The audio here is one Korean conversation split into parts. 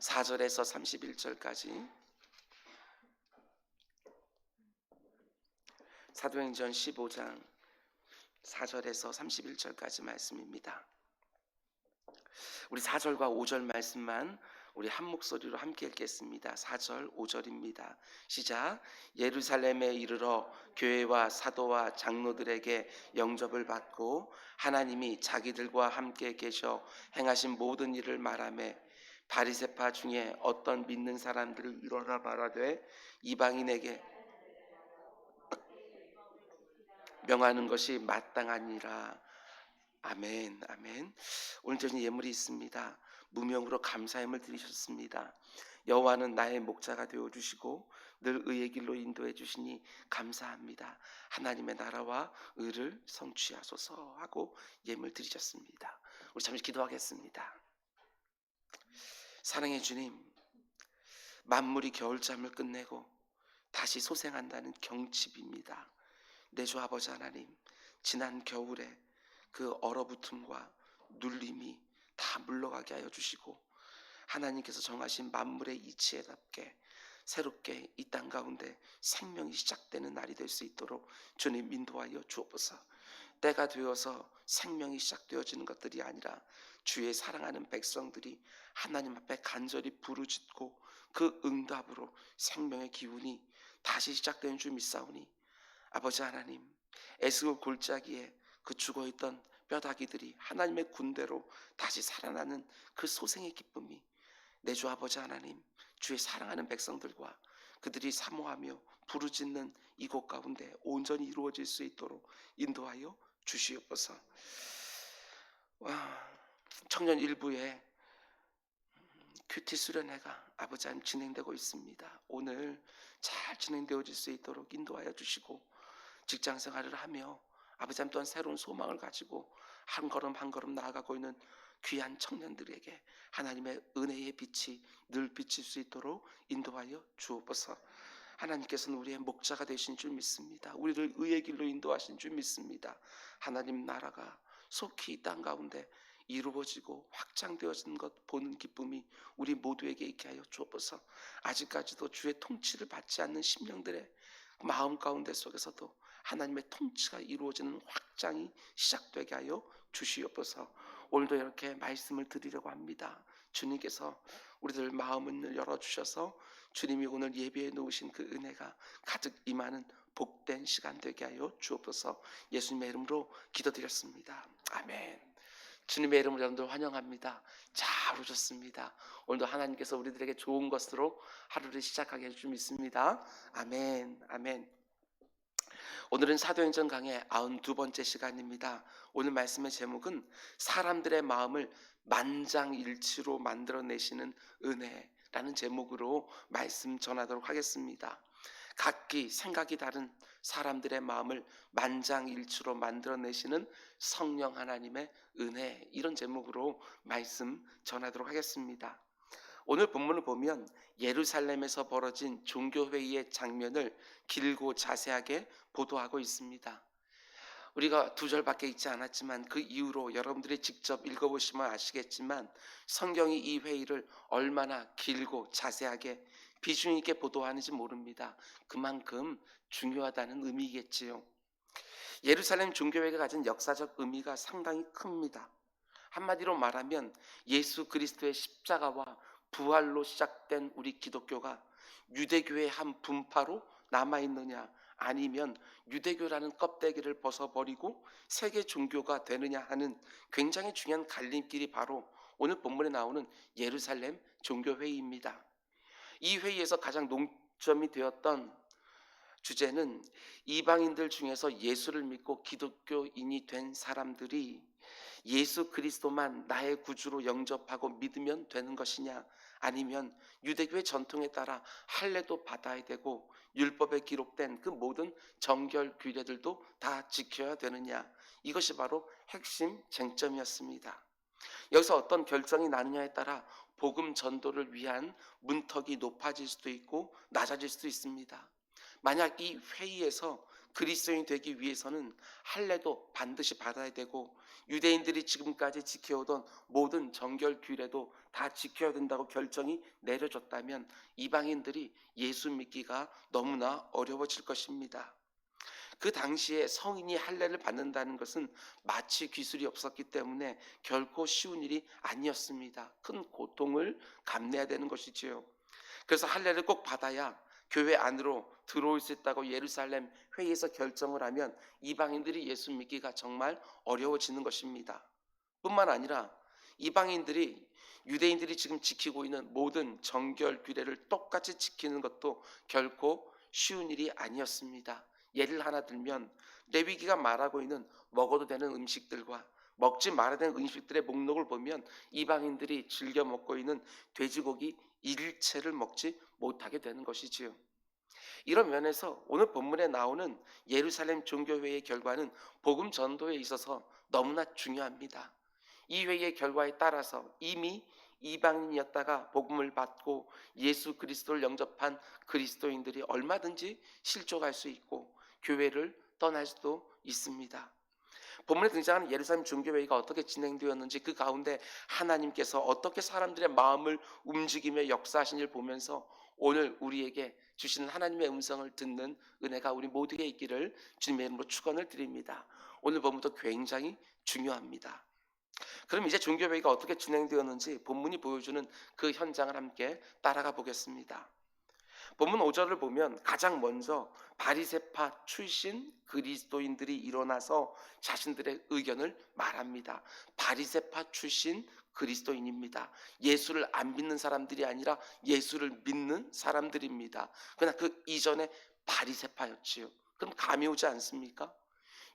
4절에서 31절까지, 사도행전 15장 4절에서 31절까지 말씀입니다. 우리 4절과 5절 말씀만 우리 한 목소리로 함께 읽겠습니다. 4절 5절입니다. 시작. 예루살렘에 이르러 교회와 사도와 장로들에게 영접을 받고 하나님이 자기들과 함께 계셔 행하신 모든 일을 말하며 바리새파 중에 어떤 믿는 사람들을 이뤄라 말하되 이방인에게 명하는 것이 마땅하니라. 아멘. 아멘. 오늘 저는 예물이 있습니다. 무명으로 감사함을 드리셨습니다. 여호와는 나의 목자가 되어 주시고 늘 의의 길로 인도해 주시니 감사합니다. 하나님의 나라와 의를 성취하소서 하고 예물 드리셨습니다. 우리 잠시 기도하겠습니다. 사랑의 주님, 만물이 겨울잠을 끝내고 다시 소생한다는 경칩입니다. 내 주 아버지 하나님, 지난 겨울에 그 얼어붙음과 눌림이 다 물러가게 하여 주시고 하나님께서 정하신 만물의 이치에답게 새롭게 이 땅 가운데 생명이 시작되는 날이 될 수 있도록 주님 인도하여 주옵소서. 때가 되어서 생명이 시작되어지는 것들이 아니라 주의 사랑하는 백성들이 하나님 앞에 간절히 부르짖고 그 응답으로 생명의 기운이 다시 시작되는 줄 믿사오니 아버지 하나님, 에스고 골짜기에 그 죽어있던 뼈다귀들이 하나님의 군대로 다시 살아나는 그 소생의 기쁨이 내 주 아버지 하나님, 주의 사랑하는 백성들과 그들이 사모하며 부르짖는 이곳 가운데 온전히 이루어질 수 있도록 인도하여 주시옵소서. 청년 일부에 큐티 수련회가 아버지 하나님 진행되고 있습니다. 오늘 잘 진행되어질 수 있도록 인도하여 주시고 직장 생활을 하며 아버지 하나님 또한 새로운 소망을 가지고 한 걸음 한 걸음 나아가고 있는 귀한 청년들에게 하나님의 은혜의 빛이 늘 비칠 수 있도록 인도하여 주옵소서. 하나님께서는 우리의 목자가 되신 줄 믿습니다. 우리를 의의 길로 인도하신 줄 믿습니다. 하나님 나라가 속히 이 땅 가운데 이루어지고 확장되어지는 것 보는 기쁨이 우리 모두에게 있게 하여 주옵소서. 아직까지도 주의 통치를 받지 않는 심령들의 마음 가운데 속에서도 하나님의 통치가 이루어지는 확장이 시작되게 하여 주시옵소서. 오늘도 이렇게 말씀을 드리려고 합니다. 주님께서 우리들 마음을 열어주셔서 주님이 오늘 예배해 놓으신 그 은혜가 가득 임하는 복된 시간 되게 하여 주옵소서. 예수님의 이름으로 기도드렸습니다. 아멘. 주님의 이름으로 여러분들 환영합니다. 잘 오셨습니다. 오늘도 하나님께서 우리들에게 좋은 것으로 하루를 시작하게 해줄 줄 믿습니다. 아멘. 아멘. 오늘은 사도행전 강의 92번째 시간입니다. 오늘 말씀의 제목은 사람들의 마음을 만장일치로 만들어내시는 은혜라는 제목으로 말씀 전하도록 하겠습니다. 각기 생각이 다른 사람들의 마음을 만장일치로 만들어내시는 성령 하나님의 은혜, 이런 제목으로 말씀 전하도록 하겠습니다. 오늘 본문을 보면 예루살렘에서 벌어진 종교회의의 장면을 길고 자세하게 보도하고 있습니다. 우리가 2절밖에 있지 않았지만 그 이후로 여러분들이 직접 읽어보시면 아시겠지만 성경이 이 회의를 얼마나 길고 자세하게 비중 있게 보도하는지 모릅니다. 그만큼 중요하다는 의미겠지요. 예루살렘 종교회의가 가진 역사적 의미가 상당히 큽니다. 한마디로 말하면 예수 그리스도의 십자가와 부활로 시작된 우리 기독교가 유대교의 한 분파로 남아있느냐, 아니면 유대교라는 껍데기를 벗어버리고 세계 종교가 되느냐 하는 굉장히 중요한 갈림길이 바로 오늘 본문에 나오는 예루살렘 종교회의입니다. 이 회의에서 가장 논점이 되었던 주제는 이방인들 중에서 예수를 믿고 기독교인이 된 사람들이 예수 그리스도만 나의 구주로 영접하고 믿으면 되는 것이냐, 아니면 유대교의 전통에 따라 할례도 받아야 되고 율법에 기록된 그 모든 정결 규례들도 다 지켜야 되느냐, 이것이 바로 핵심 쟁점이었습니다. 여기서 어떤 결정이 나느냐에 따라 복음 전도를 위한 문턱이 높아질 수도 있고 낮아질 수도 있습니다. 만약 이 회의에서 그리스도인 되기 위해서는 할례도 반드시 받아야 되고 유대인들이 지금까지 지켜오던 모든 정결 규례도 다 지켜야 된다고 결정이 내려졌다면 이방인들이 예수 믿기가 너무나 어려워질 것입니다. 그 당시에 성인이 할례를 받는다는 것은 마취 기술이 없었기 때문에 결코 쉬운 일이 아니었습니다. 큰 고통을 감내해야 되는 것이지요. 그래서 할례를 꼭 받아야 교회 안으로 들어올 수 있다고 예루살렘 회의에서 결정을 하면 이방인들이 예수 믿기가 정말 어려워지는 것입니다. 뿐만 아니라 이방인들이 유대인들이 지금 지키고 있는 모든 정결 규례를 똑같이 지키는 것도 결코 쉬운 일이 아니었습니다. 예를 하나 들면 레위기가 말하고 있는 먹어도 되는 음식들과 먹지 말아야 되는 음식들의 목록을 보면 이방인들이 즐겨 먹고 있는 돼지고기 일체를 먹지 못하게 되는 것이지요. 이런 면에서 오늘 본문에 나오는 예루살렘 종교회의 결과는 복음 전도에 있어서 너무나 중요합니다. 이 회의의 결과에 따라서 이미 이방인이었다가 복음을 받고 예수 그리스도를 영접한 그리스도인들이 얼마든지 실족할 수 있고 교회를 떠날 수도 있습니다. 본문에 등장하는 예루살렘 종교회의가 어떻게 진행되었는지 그 가운데 하나님께서 어떻게 사람들의 마음을 움직이며 역사하신 일을 보면서 오늘 우리에게 주시는 하나님의 음성을 듣는 은혜가 우리 모두에게 있기를 주님의 이름으로 축원을 드립니다. 오늘 본문도 굉장히 중요합니다. 그럼 이제 종교회의가 어떻게 진행되었는지 본문이 보여주는 그 현장을 함께 따라가 보겠습니다. 본문 5절을 보면 가장 먼저 바리새파 출신 그리스도인들이 일어나서 자신들의 의견을 말합니다. 바리새파 출신 그리스도인입니다. 예수를 안 믿는 사람들이 아니라 예수를 믿는 사람들입니다. 그러나 그 이전에 바리새파였지요. 그럼 감이 오지 않습니까?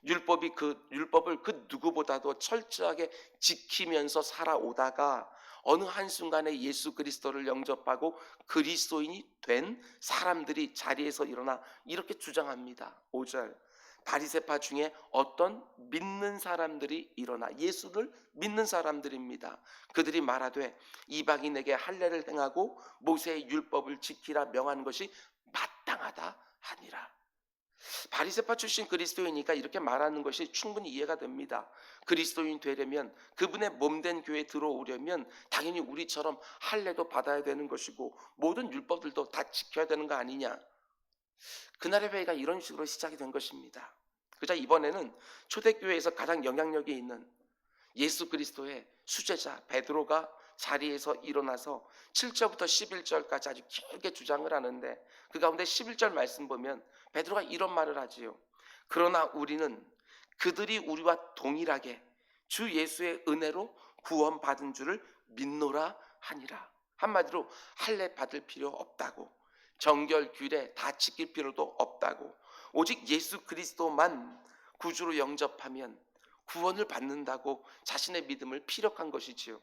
율법을 그 누구보다도 철저하게 지키면서 살아오다가 어느 한순간에 예수 그리스도를 영접하고 그리스도인이 된 사람들이 자리에서 일어나 이렇게 주장합니다. 5절 바리새파 중에 어떤 믿는 사람들이 일어나 예수를 믿는 사람들입니다. 그들이 말하되 이방인에게 할례를 행하고 모세의 율법을 지키라 명하는 것이 마땅하다 하니라. 바리새파 출신 그리스도인이니까 이렇게 말하는 것이 충분히 이해가 됩니다. 그리스도인 되려면 그분의 몸된 교회에 들어오려면 당연히 우리처럼 할례도 받아야 되는 것이고 모든 율법들도 다 지켜야 되는 거 아니냐. 그날의 회의가 이런 식으로 시작이 된 것입니다. 그자 이번에는 초대교회에서 가장 영향력이 있는 예수 그리스도의 수제자 베드로가 자리에서 일어나서 7절부터 11절까지 아주 길게 주장을 하는데 그 가운데 11절 말씀 보면 베드로가 이런 말을 하지요. 그러나 우리는 그들이 우리와 동일하게 주 예수의 은혜로 구원받은 줄을 믿노라 하니라. 한마디로 할례 받을 필요 없다고, 정결 규례 다 지킬 필요도 없다고, 오직 예수 그리스도만 구주로 영접하면 구원을 받는다고 자신의 믿음을 피력한 것이지요.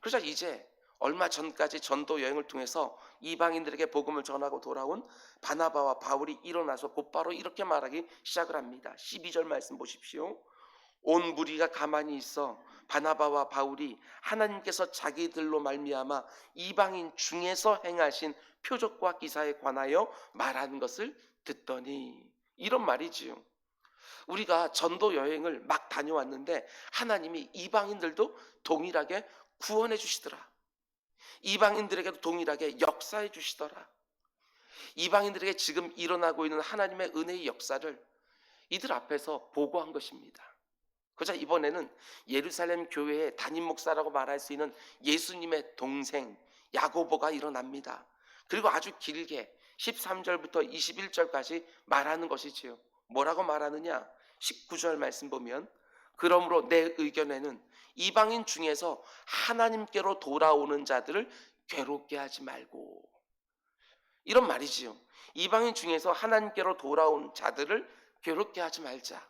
그러자 이제 얼마 전까지 전도 여행을 통해서 이방인들에게 복음을 전하고 돌아온 바나바와 바울이 일어나서 곧바로 이렇게 말하기 시작을 합니다. 12절 말씀 보십시오. 온 무리가 가만히 있어 바나바와 바울이 하나님께서 자기들로 말미암아 이방인 중에서 행하신 표적과 기사에 관하여 말하는 것을 듣더니 이런 말이지요. 우리가 전도 여행을 막 다녀왔는데 하나님이 이방인들도 동일하게 구원해 주시더라. 이방인들에게도 동일하게 역사해 주시더라. 이방인들에게 지금 일어나고 있는 하나님의 은혜의 역사를 이들 앞에서 보고한 것입니다. 그자 이번에는 예루살렘 교회의 담임 목사라고 말할 수 있는 예수님의 동생 야고보가 일어납니다. 그리고 아주 길게 13절부터 21절까지 말하는 것이지요. 뭐라고 말하느냐? 19절 말씀 보면 그러므로 내 의견에는 이방인 중에서 하나님께로 돌아오는 자들을 괴롭게 하지 말고, 이런 말이지요. 이방인 중에서 하나님께로 돌아온 자들을 괴롭게 하지 말자.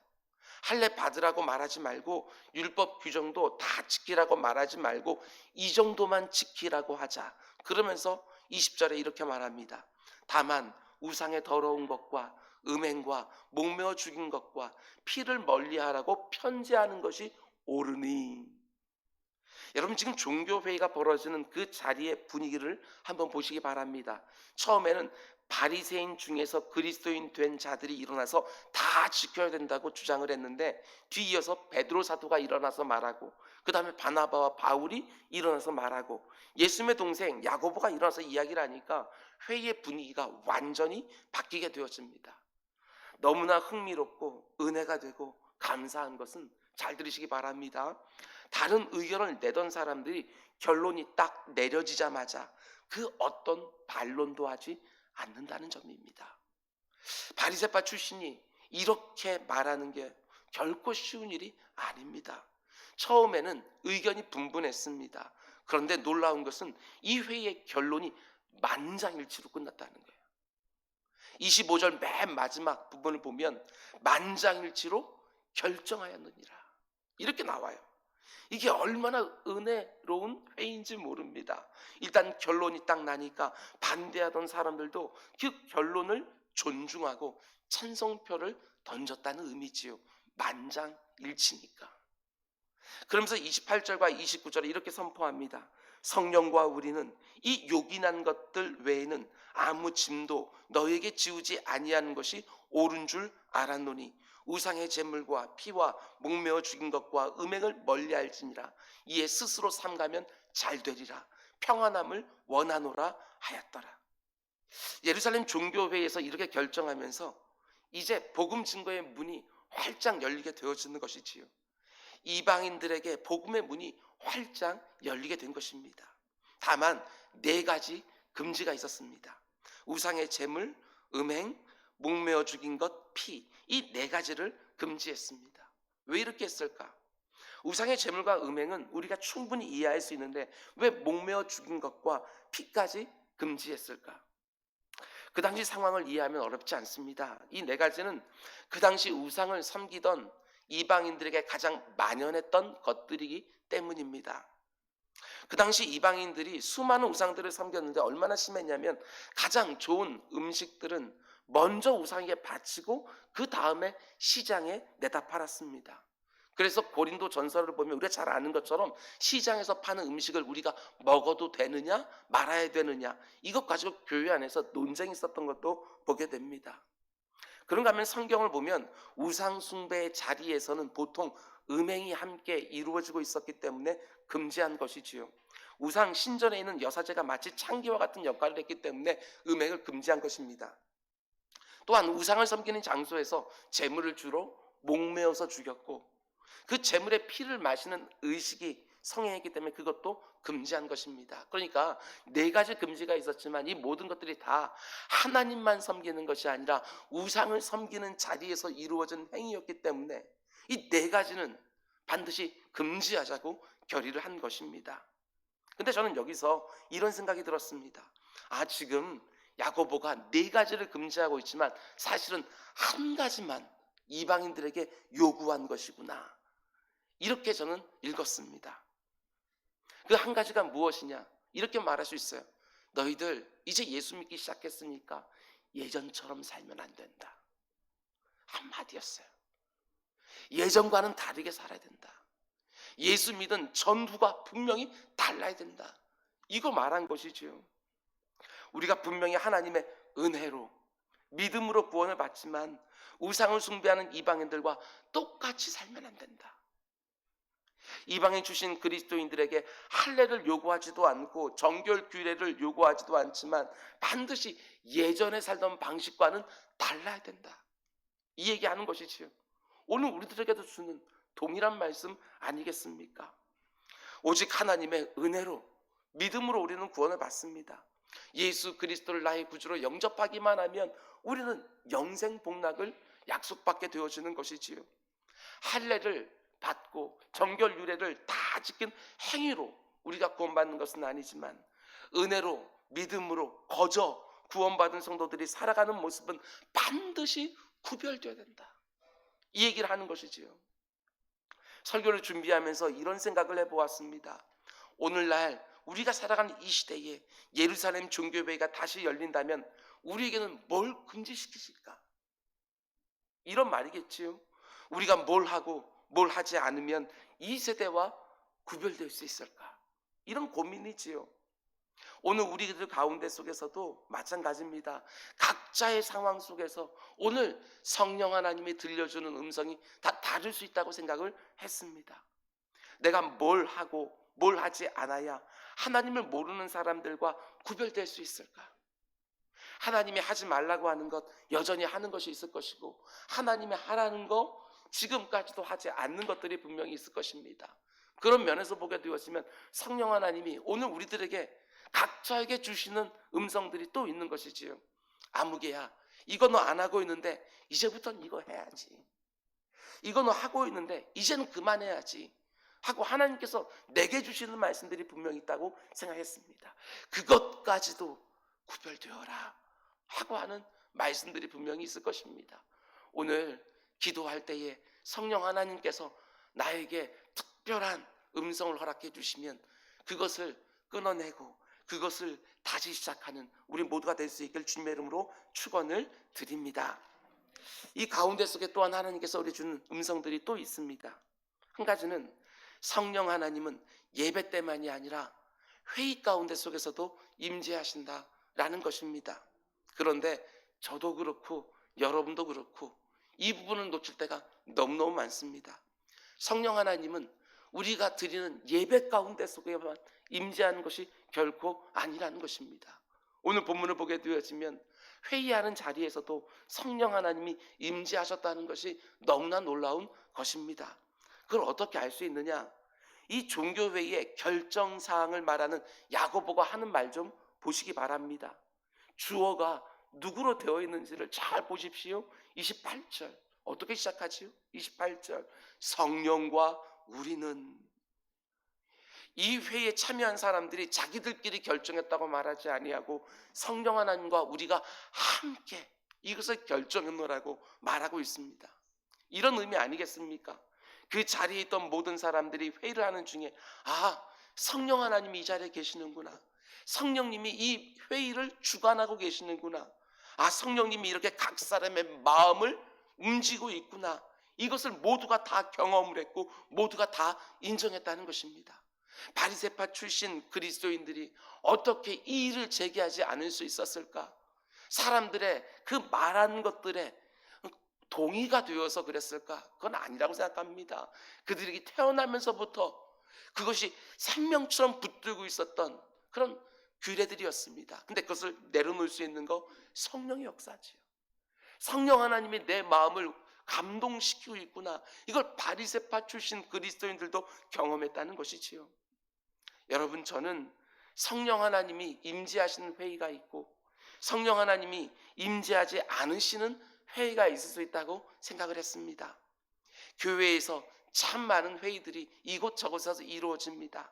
할례 받으라고 말하지 말고 율법 규정도 다 지키라고 말하지 말고 이 정도만 지키라고 하자. 그러면서 20절에 이렇게 말합니다. 다만 우상의 더러운 것과 음행과 목매어 죽인 것과 피를 멀리하라고 편지하는 것이 옳으니. 여러분 지금 종교회의가 벌어지는 그 자리의 분위기를 한번 보시기 바랍니다. 처음에는 바리새인 중에서 그리스도인 된 자들이 일어나서 다 지켜야 된다고 주장을 했는데, 뒤이어서 베드로 사도가 일어나서 말하고, 그 다음에 바나바와 바울이 일어나서 말하고, 예수님의 동생 야고보가 일어나서 이야기를 하니까 회의의 분위기가 완전히 바뀌게 되어집니다. 너무나 흥미롭고 은혜가 되고 감사한 것은, 잘 들으시기 바랍니다, 다른 의견을 내던 사람들이 결론이 딱 내려지자마자 그 어떤 반론도 하지 않는다는 점입니다. 바리새파 출신이 이렇게 말하는 게 결코 쉬운 일이 아닙니다. 처음에는 의견이 분분했습니다. 그런데 놀라운 것은 이 회의의 결론이 만장일치로 끝났다는 거예요. 25절 맨 마지막 부분을 보면 만장일치로 결정하였느니라, 이렇게 나와요. 이게 얼마나 은혜로운 회의인지 모릅니다. 일단 결론이 딱 나니까 반대하던 사람들도 그 결론을 존중하고 찬성표를 던졌다는 의미지요. 만장일치니까. 그러면서 28절과 29절에 이렇게 선포합니다. 성령과 우리는 이 요긴한 것들 외에는 아무 짐도 너에게 지우지 아니하는 것이 옳은 줄 알았노니 우상의 제물과 피와 목매어 죽인 것과 음행을 멀리할지니라. 이에 스스로 삼가면 잘 되리라. 평안함을 원하노라 하였더라. 예루살렘 종교회에서 이렇게 결정하면서 이제 복음 증거의 문이 활짝 열리게 되어지는 것이지요. 이방인들에게 복음의 문이 활짝 열리게 된 것입니다. 다만 4가지 금지가 있었습니다. 우상의 제물, 음행, 목매어 죽인 것, 피, 이 4가지를 금지했습니다. 왜 이렇게 했을까? 우상의 제물과 음행은 우리가 충분히 이해할 수 있는데 왜 목매어 죽인 것과 피까지 금지했을까? 그 당시 상황을 이해하면 어렵지 않습니다. 이 4가지는 그 당시 우상을 섬기던 이방인들에게 가장 만연했던 것들이기 때문입니다. 그 당시 이방인들이 수많은 우상들을 섬겼는데 얼마나 심했냐면, 가장 좋은 음식들은 먼저 우상에게 바치고 그 다음에 시장에 내다 팔았습니다. 그래서 고린도 전설을 보면 우리가 잘 아는 것처럼 시장에서 파는 음식을 우리가 먹어도 되느냐 말아야 되느냐, 이것 가지고 교회 안에서 논쟁이 있었던 것도 보게 됩니다. 그런가 하면 성경을 보면 우상 숭배의 자리에서는 보통 음행이 함께 이루어지고 있었기 때문에 금지한 것이지요. 우상 신전에 있는 여사제가 마치 창기와 같은 역할을 했기 때문에 음행을 금지한 것입니다. 또한 우상을 섬기는 장소에서 제물을 주로 목매어서 죽였고, 그 제물의 피를 마시는 의식이 성행했기 때문에 그것도 금지한 것입니다. 그러니까 4가지 금지가 있었지만 이 모든 것들이 다 하나님만 섬기는 것이 아니라 우상을 섬기는 자리에서 이루어진 행위였기 때문에 이 4가지는 반드시 금지하자고 결의를 한 것입니다. 근데 저는 여기서 이런 생각이 들었습니다. 지금 야고보가 4가지를 금지하고 있지만 사실은 한 가지만 이방인들에게 요구한 것이구나, 이렇게 저는 읽었습니다. 그 한 가지가 무엇이냐, 이렇게 말할 수 있어요. 너희들 이제 예수 믿기 시작했으니까 예전처럼 살면 안 된다. 한마디였어요. 예전과는 다르게 살아야 된다. 예수 믿은 전후가 분명히 달라야 된다. 이거 말한 것이지요. 우리가 분명히 하나님의 은혜로 믿음으로 구원을 받지만 우상을 숭배하는 이방인들과 똑같이 살면 안 된다. 이방인 출신 그리스도인들에게 할례를 요구하지도 않고 정결 규례를 요구하지도 않지만 반드시 예전에 살던 방식과는 달라야 된다, 이 얘기하는 것이지요. 오늘 우리들에게도 주는 동일한 말씀 아니겠습니까? 오직 하나님의 은혜로 믿음으로 우리는 구원을 받습니다. 예수 그리스도를 나의 구주로 영접하기만 하면 우리는 영생 복락을 약속받게 되어지는 것이지요. 할례를 받고 정결 유례를 다 지킨 행위로 우리가 구원받는 것은 아니지만 은혜로 믿음으로 거저 구원받은 성도들이 살아가는 모습은 반드시 구별되어야 된다, 이 얘기를 하는 것이지요. 설교를 준비하면서 이런 생각을 해보았습니다. 오늘날 우리가 살아가는 이 시대에 예루살렘 종교회의가 다시 열린다면 우리에게는 뭘 금지시키실까? 이런 말이겠지요. 우리가 뭘 하고 뭘 하지 않으면 이 세대와 구별될 수 있을까? 이런 고민이지요. 오늘 우리들 가운데 속에서도 마찬가지입니다. 각자의 상황 속에서 오늘 성령 하나님이 들려주는 음성이 다 다를 수 있다고 생각을 했습니다. 내가 뭘 하고 뭘 하지 않아야 하나님을 모르는 사람들과 구별될 수 있을까? 하나님이 하지 말라고 하는 것 여전히 하는 것이 있을 것이고, 하나님이 하라는 거 지금까지도 하지 않는 것들이 분명히 있을 것입니다. 그런 면에서 보게 되었으면 성령 하나님이 오늘 우리들에게 각자에게 주시는 음성들이 또 있는 것이지요. 아무개야, 이거 너 안 하고 있는데 이제부터는 이거 해야지. 이거 너 하고 있는데 이제는 그만해야지 하고 하나님께서 내게 주시는 말씀들이 분명히 있다고 생각했습니다. 그것까지도 구별되어라 하고 하는 말씀들이 분명히 있을 것입니다. 오늘 기도할 때에 성령 하나님께서 나에게 특별한 음성을 허락해 주시면 그것을 끊어내고 그것을 다시 시작하는 우리 모두가 될 수 있길 주님의 이름으로 축원을 드립니다. 이 가운데 속에 또한 하나님께서 우리 주는 음성들이 또 있습니다. 한 가지는 성령 하나님은 예배 때만이 아니라 회의 가운데 속에서도 임재하신다라는 것입니다. 그런데 저도 그렇고 여러분도 그렇고 이 부분을 놓칠 때가 너무너무 많습니다. 성령 하나님은 우리가 드리는 예배 가운데 속에만 임재하는 것이 결코 아니라는 것입니다. 오늘 본문을 보게 되어지면 회의하는 자리에서도 성령 하나님이 임재하셨다는 것이 너무나 놀라운 것입니다. 그걸 어떻게 알 수 있느냐? 이 종교회의의 결정사항을 말하는 야고보가 하는 말 좀 보시기 바랍니다. 주어가 누구로 되어 있는지를 잘 보십시오. 28절 어떻게 시작하지요? 28절 성령과 우리는. 이 회의에 참여한 사람들이 자기들끼리 결정했다고 말하지 아니하고 성령 하나님과 우리가 함께 이것을 결정했노라고 말하고 있습니다. 이런 의미 아니겠습니까? 그 자리에 있던 모든 사람들이 회의를 하는 중에 성령 하나님이 이 자리에 계시는구나, 성령님이 이 회의를 주관하고 계시는구나, 성령님이 이렇게 각 사람의 마음을 움직이고 있구나, 이것을 모두가 다 경험을 했고 모두가 다 인정했다는 것입니다. 바리새파 출신 그리스도인들이 어떻게 이 일을 제기하지 않을 수 있었을까? 사람들의 그 말한 것들에 동의가 되어서 그랬을까? 그건 아니라고 생각합니다. 그들이 태어나면서부터 그것이 생명처럼 붙들고 있었던 그런 규례들이었습니다. 근데 그것을 내려놓을 수 있는 거 성령의 역사지요. 성령 하나님이 내 마음을 감동시키고 있구나, 이걸 바리새파 출신 그리스도인들도 경험했다는 것이지요. 여러분, 저는 성령 하나님이 임재하시는 회의가 있고 성령 하나님이 임재하지 않으시는 회의가 있을 수 있다고 생각을 했습니다. 교회에서 참 많은 회의들이 이곳저곳에서 이루어집니다.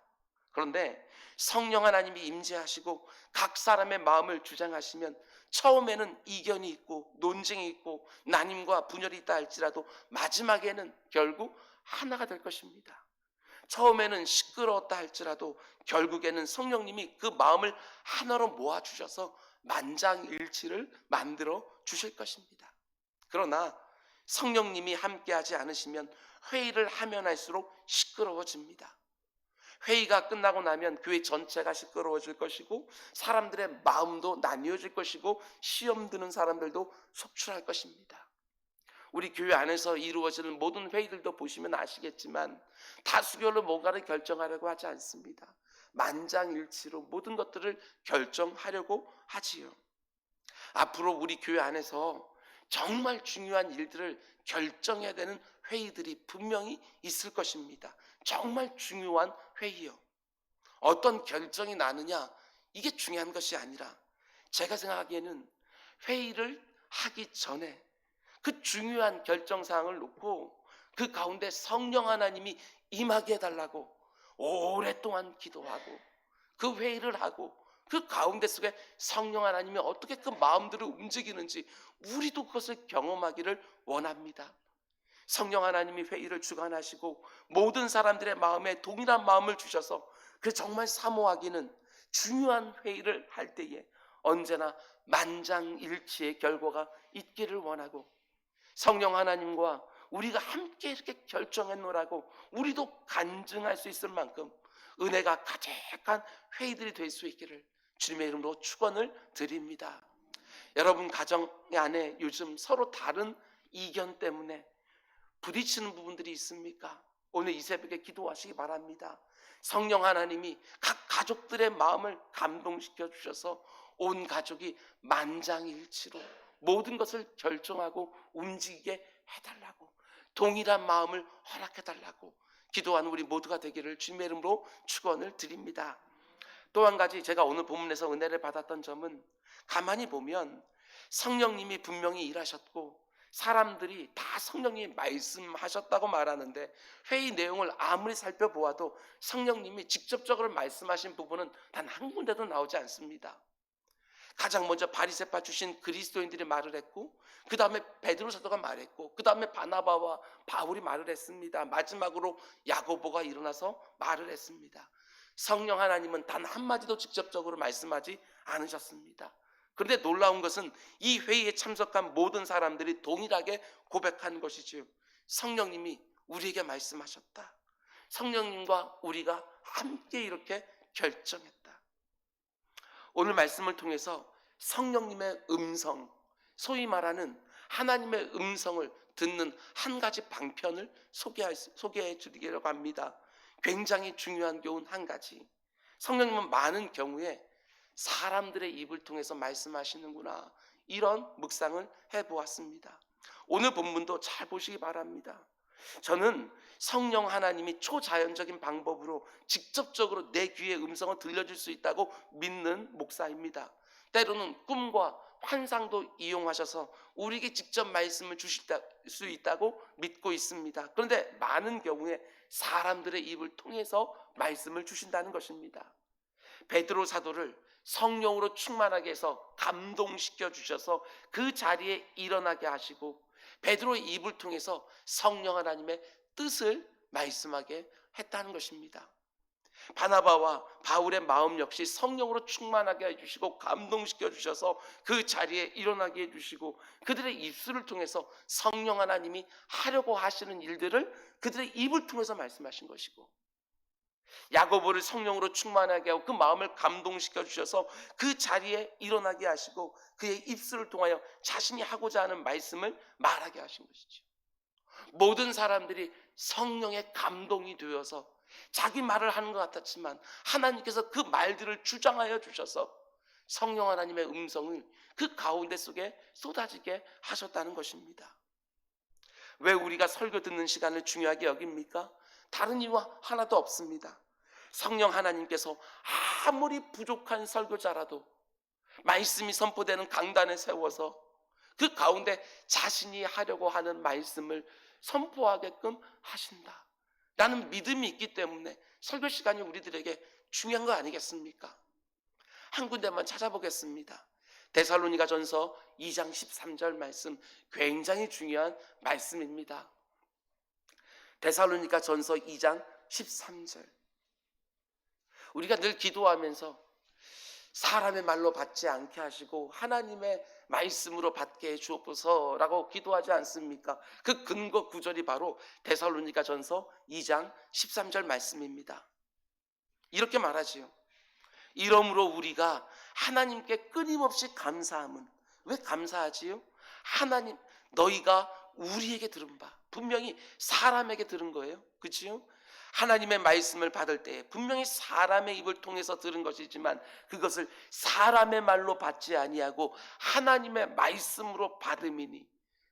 그런데 성령 하나님이 임재하시고 각 사람의 마음을 주장하시면 처음에는 이견이 있고 논쟁이 있고 난임과 분열이 있다 할지라도 마지막에는 결국 하나가 될 것입니다. 처음에는 시끄러웠다 할지라도 결국에는 성령님이 그 마음을 하나로 모아주셔서 만장일치를 만들어 주실 것입니다. 그러나 성령님이 함께하지 않으시면 회의를 하면 할수록 시끄러워집니다. 회의가 끝나고 나면 교회 전체가 시끄러워질 것이고 사람들의 마음도 나뉘어질 것이고 시험 드는 사람들도 속출할 것입니다. 우리 교회 안에서 이루어지는 모든 회의들도 보시면 아시겠지만 다수결로 뭔가를 결정하려고 하지 않습니다. 만장일치로 모든 것들을 결정하려고 하지요. 앞으로 우리 교회 안에서 정말 중요한 일들을 결정해야 되는 회의들이 분명히 있을 것입니다. 정말 중요한 회의요. 어떤 결정이 나느냐, 이게 중요한 것이 아니라 제가 생각하기에는 회의를 하기 전에 그 중요한 결정사항을 놓고 그 가운데 성령 하나님이 임하게 해달라고 오랫동안 기도하고 그 회의를 하고 그 가운데 속에 성령 하나님이 어떻게 그 마음들을 움직이는지 우리도 그것을 경험하기를 원합니다. 성령 하나님이 회의를 주관하시고 모든 사람들의 마음에 동일한 마음을 주셔서 그 정말 사모하기는 중요한 회의를 할 때에 언제나 만장일치의 결과가 있기를 원하고 성령 하나님과 우리가 함께 이렇게 결정했노라고 우리도 간증할 수 있을 만큼 은혜가 가득한 회의들이 될 수 있기를 주님의 이름으로 축원을 드립니다. 여러분 가정 안에 요즘 서로 다른 이견 때문에 부딪히는 부분들이 있습니까? 오늘 이 새벽에 기도하시기 바랍니다. 성령 하나님이 각 가족들의 마음을 감동시켜 주셔서 온 가족이 만장일치로 모든 것을 결정하고 움직이게 해달라고, 동일한 마음을 허락해달라고 기도하는 우리 모두가 되기를 주님의 이름으로 축원을 드립니다. 또 한 가지 제가 오늘 본문에서 은혜를 받았던 점은, 가만히 보면 성령님이 분명히 일하셨고 사람들이 다 성령님이 말씀하셨다고 말하는데, 회의 내용을 아무리 살펴보아도 성령님이 직접적으로 말씀하신 부분은 단 한 군데도 나오지 않습니다. 가장 먼저 바리새파 출신 그리스도인들이 말을 했고, 그 다음에 베드로 사도가 말했고, 그 다음에 바나바와 바울이 말을 했습니다. 마지막으로 야고보가 일어나서 말을 했습니다. 성령 하나님은 단 한마디도 직접적으로 말씀하지 않으셨습니다. 그런데 놀라운 것은 이 회의에 참석한 모든 사람들이 동일하게 고백한 것이지요. 성령님이 우리에게 말씀하셨다. 성령님과 우리가 함께 이렇게 결정했다. 오늘 말씀을 통해서 성령님의 음성, 소위 말하는 하나님의 음성을 듣는 한 가지 방편을 소개해 드리려고 합니다. 굉장히 중요한 교훈 한 가지. 성령님은 많은 경우에 사람들의 입을 통해서 말씀하시는구나, 이런 묵상을 해보았습니다. 오늘 본문도 잘 보시기 바랍니다. 저는 성령 하나님이 초자연적인 방법으로 직접적으로 내 귀에 음성을 들려줄 수 있다고 믿는 목사입니다. 때로는 꿈과 환상도 이용하셔서 우리에게 직접 말씀을 주실 수 있다고 믿고 있습니다. 그런데 많은 경우에 사람들의 입을 통해서 말씀을 주신다는 것입니다. 베드로 사도를 성령으로 충만하게 해서 감동시켜 주셔서 그 자리에 일어나게 하시고, 베드로의 입을 통해서 성령 하나님의 뜻을 말씀하게 했다는 것입니다. 바나바와 바울의 마음 역시 성령으로 충만하게 해주시고 감동시켜 주셔서 그 자리에 일어나게 해주시고, 그들의 입술을 통해서 성령 하나님이 하려고 하시는 일들을 그들의 입을 통해서 말씀하신 것이고, 야고보를 성령으로 충만하게 하고 그 마음을 감동시켜 주셔서 그 자리에 일어나게 하시고 그의 입술을 통하여 자신이 하고자 하는 말씀을 말하게 하신 것이죠. 모든 사람들이 성령의 감동이 되어서 자기 말을 하는 것 같았지만 하나님께서 그 말들을 주장하여 주셔서 성령 하나님의 음성을 그 가운데 속에 쏟아지게 하셨다는 것입니다. 왜 우리가 설교 듣는 시간을 중요하게 여깁니까? 다른 이유 하나도 없습니다. 성령 하나님께서 아무리 부족한 설교자라도 말씀이 선포되는 강단에 세워서 그 가운데 자신이 하려고 하는 말씀을 선포하게끔 하신다 라는 믿음이 있기 때문에 설교 시간이 우리들에게 중요한 거 아니겠습니까? 한 군데만 찾아보겠습니다. 데살로니가전서 2장 13절 말씀, 굉장히 중요한 말씀입니다. 데살로니가전서 2장 13절. 우리가 늘 기도하면서 사람의 말로 받지 않게 하시고 하나님의 말씀으로 받게 해 주옵소서라고 기도하지 않습니까? 그 근거 구절이 바로 데살로니가전서 2장 13절 말씀입니다. 이렇게 말하지요. 이러므로 우리가 하나님께 끊임없이 감사함은, 왜 감사하지요? 하나님, 너희가 우리에게 들은 바, 분명히 사람에게 들은 거예요. 그렇지요? 하나님의 말씀을 받을 때 분명히 사람의 입을 통해서 들은 것이지만 그것을 사람의 말로 받지 아니하고 하나님의 말씀으로 받음이니,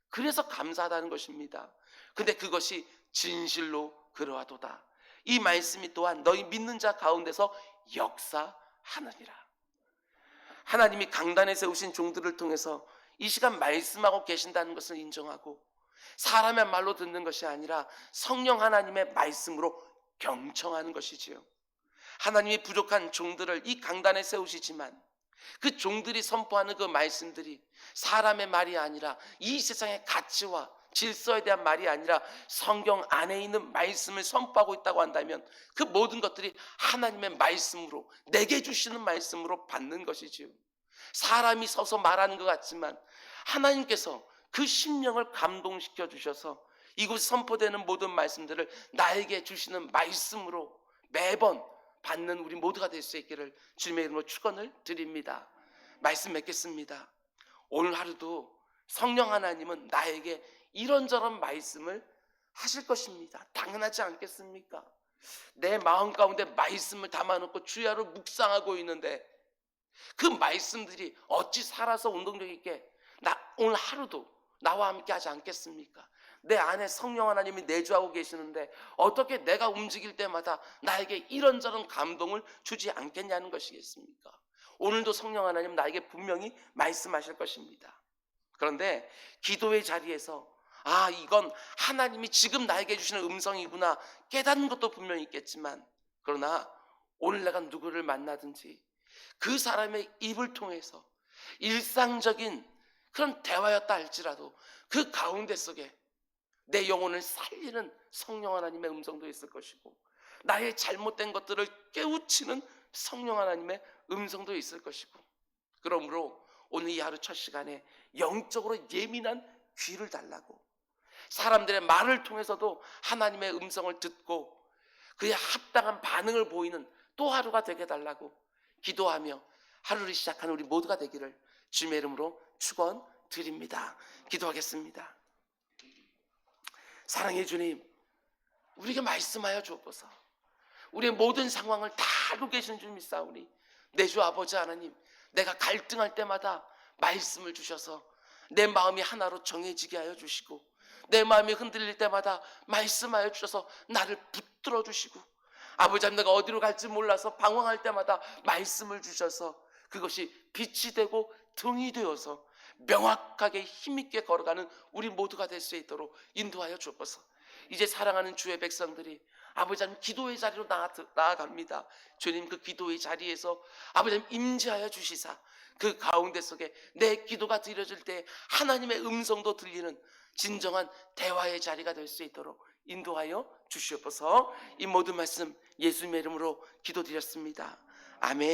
그래서 감사하다는 것입니다. 근데 그것이 진실로 그러하도다. 이 말씀이 또한 너희 믿는 자 가운데서 역사하느니라. 하나님이 강단에 세우신 종들을 통해서 이 시간 말씀하고 계신다는 것을 인정하고, 사람의 말로 듣는 것이 아니라 성령 하나님의 말씀으로 경청하는 것이지요. 하나님이 부족한 종들을 이 강단에 세우시지만 그 종들이 선포하는 그 말씀들이 사람의 말이 아니라 이 세상의 가치와 질서에 대한 말이 아니라 성경 안에 있는 말씀을 선포하고 있다고 한다면 그 모든 것들이 하나님의 말씀으로, 내게 주시는 말씀으로 받는 것이지요. 사람이 서서 말하는 것 같지만 하나님께서 그 심령을 감동시켜 주셔서 이곳 선포되는 모든 말씀들을 나에게 주시는 말씀으로 매번 받는 우리 모두가 될 수 있기를 주님의 이름으로 축원을 드립니다. 말씀 맺겠습니다. 오늘 하루도 성령 하나님은 나에게 이런저런 말씀을 하실 것입니다. 당연하지 않겠습니까? 내 마음 가운데 말씀을 담아놓고 주야로 묵상하고 있는데 그 말씀들이 어찌 살아서 운동력 있게 오늘 하루도 나와 함께 하지 않겠습니까? 내 안에 성령 하나님이 내주하고 계시는데 어떻게 내가 움직일 때마다 나에게 이런저런 감동을 주지 않겠냐는 것이겠습니까? 오늘도 성령 하나님 나에게 분명히 말씀하실 것입니다. 그런데 기도의 자리에서 이건 하나님이 지금 나에게 주시는 음성이구나 깨닫는 것도 분명히 있겠지만, 그러나 오늘 내가 누구를 만나든지 그 사람의 입을 통해서 일상적인 그런 대화였다 할지라도 그 가운데 속에 내 영혼을 살리는 성령 하나님의 음성도 있을 것이고, 나의 잘못된 것들을 깨우치는 성령 하나님의 음성도 있을 것이고, 그러므로 오늘 이 하루 첫 시간에 영적으로 예민한 귀를 달라고, 사람들의 말을 통해서도 하나님의 음성을 듣고 그에 합당한 반응을 보이는 또 하루가 되게 달라고 기도하며 하루를 시작하는 우리 모두가 되기를 주님의 이름으로 축원드립니다. 기도하겠습니다. 사랑의 주님, 우리에게 말씀하여 주옵소서. 우리의 모든 상황을 다 알고 계시는 줄 믿사오니 내 주 아버지 하나님, 내가 갈등할 때마다 말씀을 주셔서 내 마음이 하나로 정해지게 하여 주시고, 내 마음이 흔들릴 때마다 말씀하여 주셔서 나를 붙들어 주시고, 아버지 하나님, 내가 어디로 갈지 몰라서 방황할 때마다 말씀을 주셔서 그것이 빛이 되고 등이 되어서 명확하게 힘있게 걸어가는 우리 모두가 될 수 있도록 인도하여 주옵소서. 이제 사랑하는 주의 백성들이 아버지 하나님 기도의 자리로 나아갑니다. 주님, 그 기도의 자리에서 아버지 하나님 임재하여 주시사 그 가운데 속에 내 기도가 드려질 때 하나님의 음성도 들리는 진정한 대화의 자리가 될 수 있도록 인도하여 주시옵소서. 이 모든 말씀 예수님의 이름으로 기도드렸습니다. 아멘.